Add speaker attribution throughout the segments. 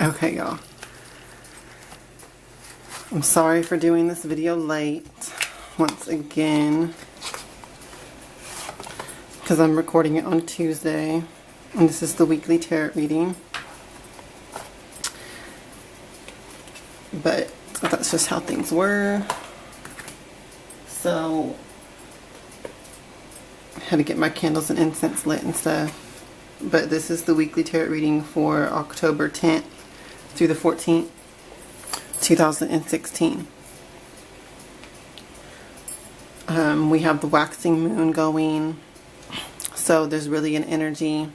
Speaker 1: Okay, y'all. I'm sorry for doing this video late once again because I'm recording it on Tuesday and this is the weekly tarot reading. But that's just how things were. So I had to get my candles and incense lit and stuff. But this is the weekly tarot reading for October 10th through the 14th, 2016. We have the waxing moon going. So there's really an energy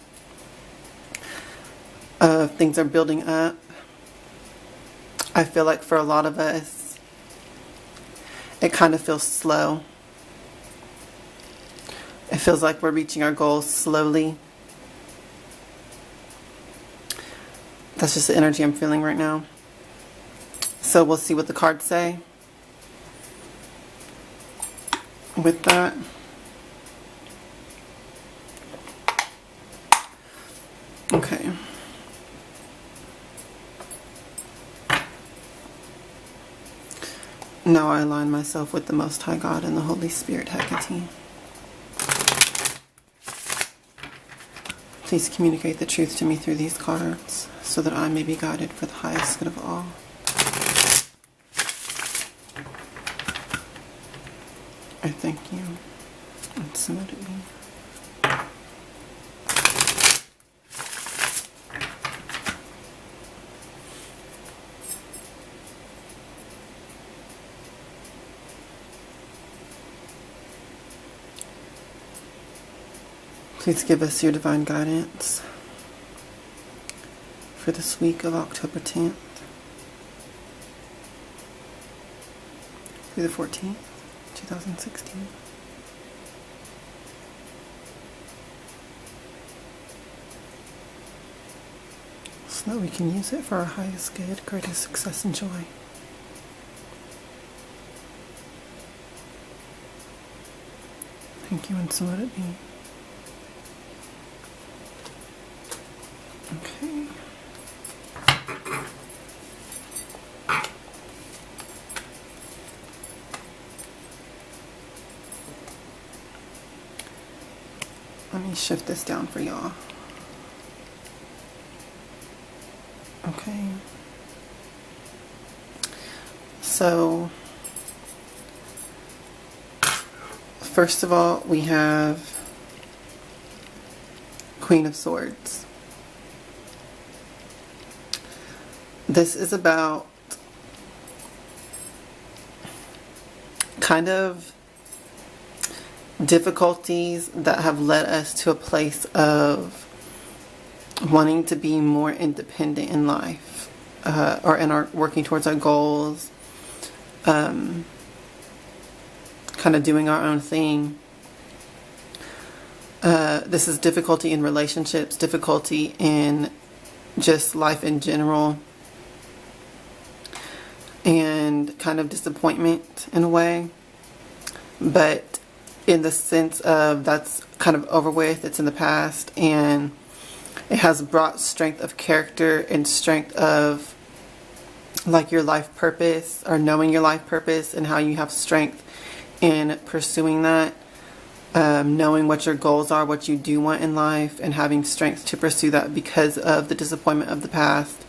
Speaker 1: of things are building up. I feel like for a lot of us, it kind of feels slow. It feels like we're reaching our goals slowly. That's just the energy I'm feeling right now. So we'll see what the cards say with that. Okay. Now I align myself with the Most High God and the Holy Spirit, Hekterios. Please communicate the truth to me through these cards so that I may be guided for the highest good of all. I thank you. And so do we. Please give us your divine guidance for this week of October 10th through the 14th, 2016. So that we can use it for our highest good, greatest success and joy. Thank you, and so let it be. Okay. Let me shift this down for y'all. Okay. So, first of all, we have Queen of Swords. This is about kind of difficulties that have led us to a place of wanting to be more independent in life, or in our working towards our goals, kind of doing our own thing. This is difficulty in relationships, difficulty in just life in general, and kind of disappointment in a way, but in the sense of that's kind of over with, it's in the past, and it has brought strength of character and strength of like your life purpose, or knowing your life purpose and how you have strength in pursuing that, knowing what your goals are, what you do want in life, and having strength to pursue that because of the disappointment of the past,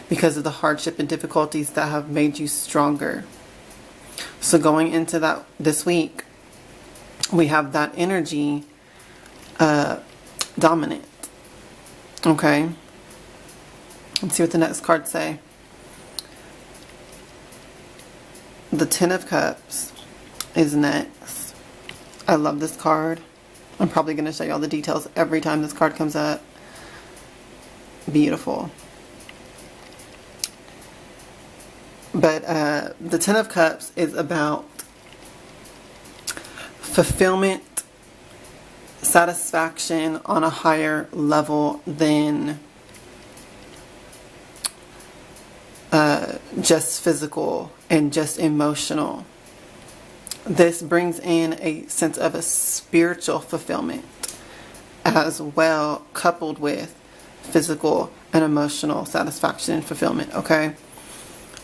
Speaker 1: because of the hardship and difficulties that have made you stronger. So going into that this week, we have that energy dominant. Okay. Let's see what the next cards say. The Ten of Cups is next. I love this card. I'm probably going to show you all the details every time this card comes up. Beautiful. But the Ten of Cups is about fulfillment, satisfaction on a higher level than just physical and just emotional. This brings in a sense of a spiritual fulfillment as well, coupled with physical and emotional satisfaction and fulfillment, okay?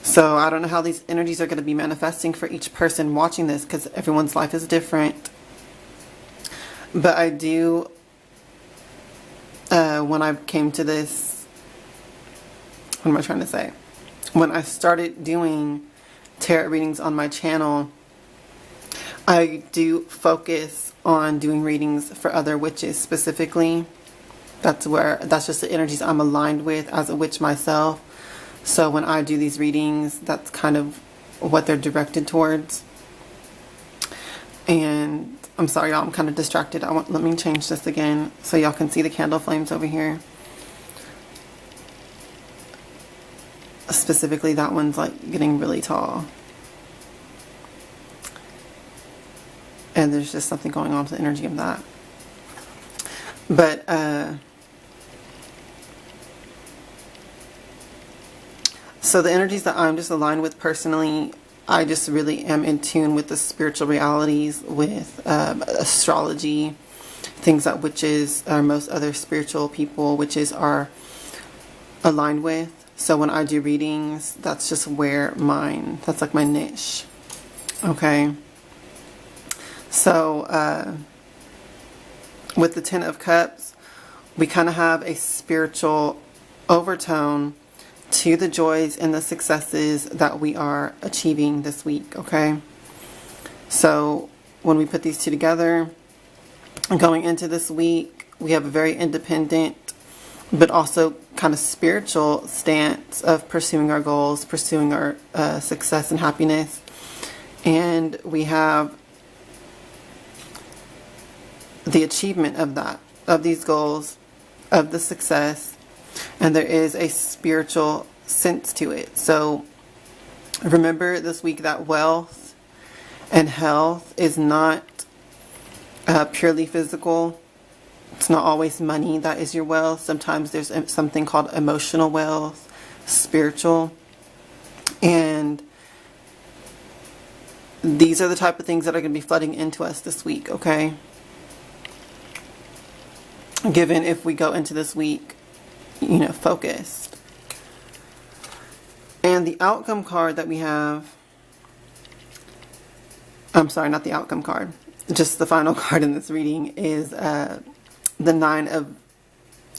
Speaker 1: So I don't know how these energies are going to be manifesting for each person watching this, because everyone's life is different. But I do, when I came to this, what am I trying to say? When I started doing tarot readings on my channel, I do focus on doing readings for other witches specifically. That's just the energies I'm aligned with as a witch myself. So when I do these readings, that's kind of what they're directed towards. And I'm sorry, y'all, I'm kind of distracted. Let me change this again so y'all can see the candle flames over here. Specifically, that one's like getting really tall. And there's just something going on with the energy of that. But, so the energies that I'm just aligned with personally, I just really am in tune with the spiritual realities, with astrology, things that witches or most other spiritual people, witches, are aligned with. So when I do readings, that's just where that's like my niche. Okay. So with the Ten of Cups, we kind of have a spiritual overtone to the joys and the successes that we are achieving this week, okay? So when we put these two together, going into this week, we have a very independent but also kind of spiritual stance of pursuing our goals, pursuing our success and happiness. And we have the achievement of that, of these goals, of the success, and there is a spiritual sense to it. So remember this week that wealth and health is not purely physical. It's not always money that is your wealth. Sometimes there's something called emotional wealth, spiritual. And these are the type of things that are going to be flooding into us this week, okay? Given if we go into this week, focused. And the outcome card that we have, I'm sorry, not the outcome card, just the final card in this reading is the Nine of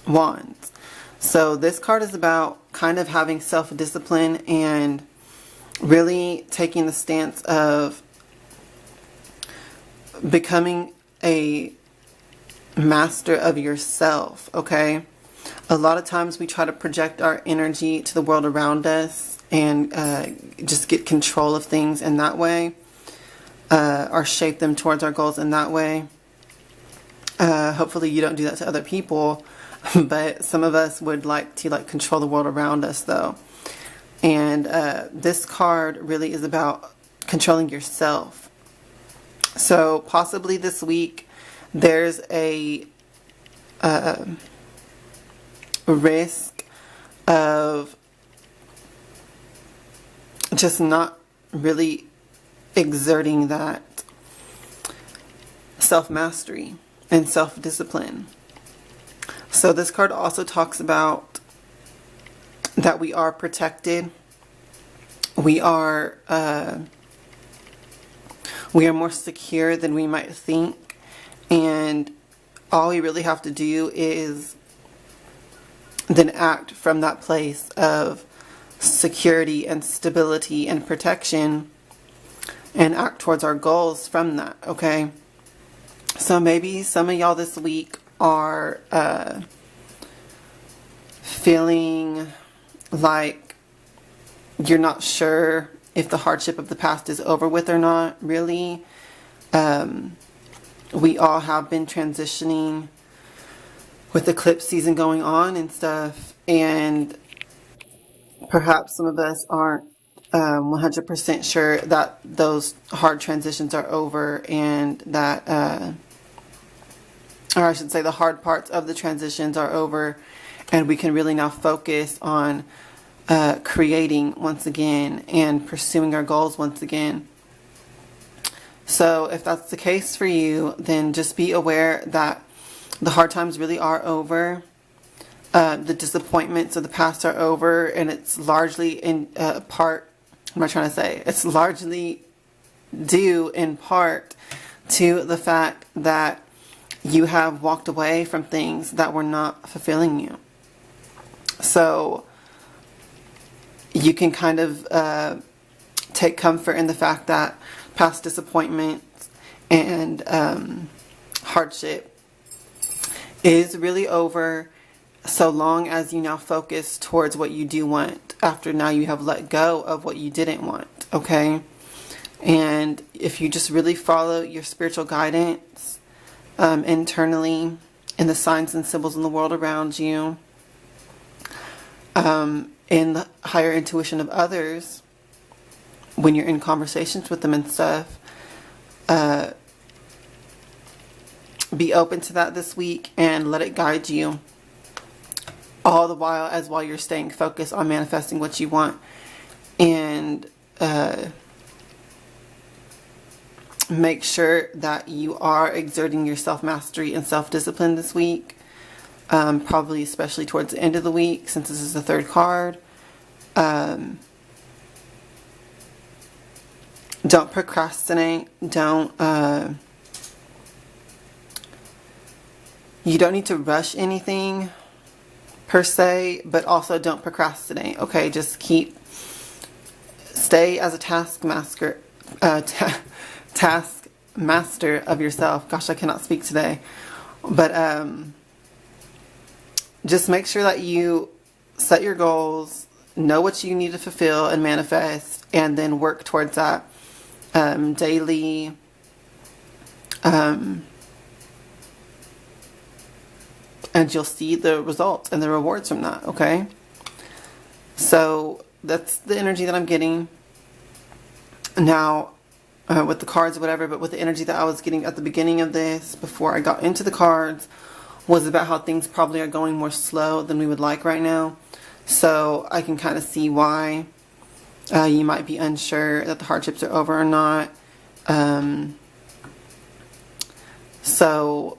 Speaker 1: Wands. So this card is about kind of having self-discipline and really taking the stance of becoming a master of yourself, okay? A lot of times we try to project our energy to the world around us and just get control of things in that way, or shape them towards our goals in that way. Hopefully you don't do that to other people, but some of us would like to control the world around us though. And this card really is about controlling yourself. So possibly this week there's a risk of just not really exerting that self-mastery and self-discipline. So this card also talks about that we are protected. We are more secure than we might think, and all we really have to do is then act from that place of security and stability and protection and act towards our goals from that, okay? So maybe some of y'all this week are feeling like you're not sure if the hardship of the past is over with or not, really. We all have been transitioning with eclipse season going on and stuff, and perhaps some of us aren't 100% sure that those hard transitions are over, and that or I should say the hard parts of the transitions are over, and we can really now focus on creating once again and pursuing our goals once again. So if that's the case for you, then just be aware that the hard times really are over. the disappointments of the past are over, and it's largely in part, what am I trying to say? It's largely due in part to the fact that you have walked away from things that were not fulfilling you. So you can kind of take comfort in the fact that past disappointments and hardship is really over, so long as you now focus towards what you do want after now you have let go of what you didn't want, okay? And if you just really follow your spiritual guidance internally in the signs and symbols in the world around you, in the higher intuition of others, when you're in conversations with them and stuff, be open to that this week and let it guide you, all the while you're staying focused on manifesting what you want. And make sure that you are exerting your self-mastery and self-discipline this week, probably especially towards the end of the week, since this is the third card. Don't procrastinate. You don't need to rush anything per se, but also don't procrastinate. Okay, just stay as a taskmaster of yourself. Gosh, I cannot speak today. But just make sure that you set your goals, know what you need to fulfill and manifest, and then work towards that daily. And you'll see the results and the rewards from that, okay? So that's the energy that I'm getting now with the cards or whatever, but with the energy that I was getting at the beginning of this, before I got into the cards, was about how things probably are going more slow than we would like right now. So I can kind of see why you might be unsure that the hardships are over or not. So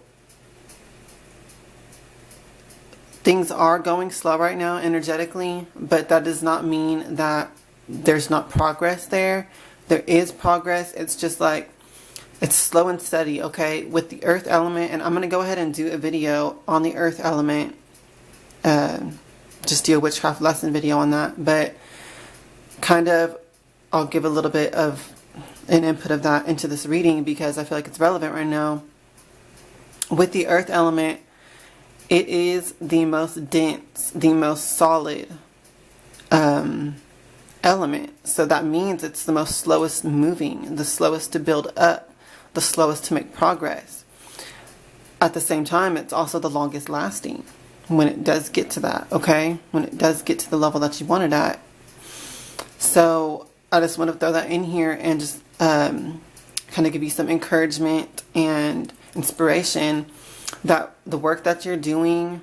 Speaker 1: things are going slow right now energetically, but that does not mean that there's not progress there. There is progress. It's just like, it's slow and steady, okay? With the earth element, and I'm going to go ahead and do a video on the earth element, just do a witchcraft lesson video on that, but kind of, I'll give a little bit of an input of that into this reading because I feel like it's relevant right now. With the earth element, it is the most dense, the most solid element. So that means it's the most slowest moving, the slowest to build up, the slowest to make progress. At the same time, it's also the longest lasting when it does get to that, okay? When it does get to the level that you want it at. So I just want to throw that in here and just kind of give you some encouragement and inspiration that the work that you're doing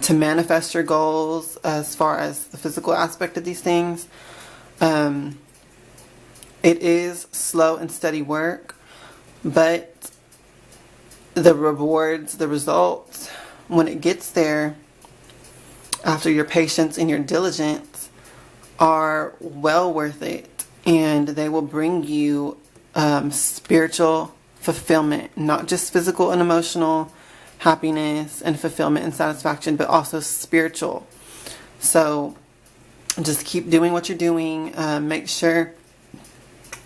Speaker 1: to manifest your goals as far as the physical aspect of these things, it is slow and steady work, but the rewards, the results, when it gets there, after your patience and your diligence, are well worth it, and they will bring you spiritual fulfillment, not just physical and emotional happiness and fulfillment and satisfaction, but also spiritual. So just keep doing what you're doing. Make sure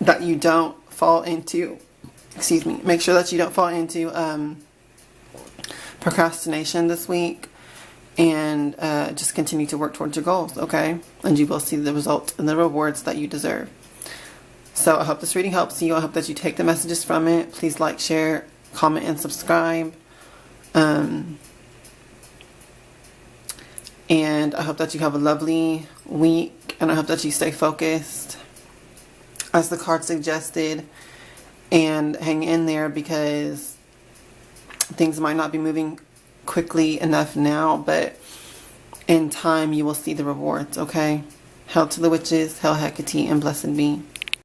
Speaker 1: that you don't fall into, make sure that you don't fall into procrastination this week, and just continue to work towards your goals, okay? And you will see the results and the rewards that you deserve. So I hope this reading helps you. I hope that you take the messages from it. Please like, share, comment, and subscribe. And I hope that you have a lovely week. And I hope that you stay focused, as the card suggested. And hang in there, because things might not be moving quickly enough now. But in time, you will see the rewards, okay? Hail to the witches, hail Hecate, and blessed be.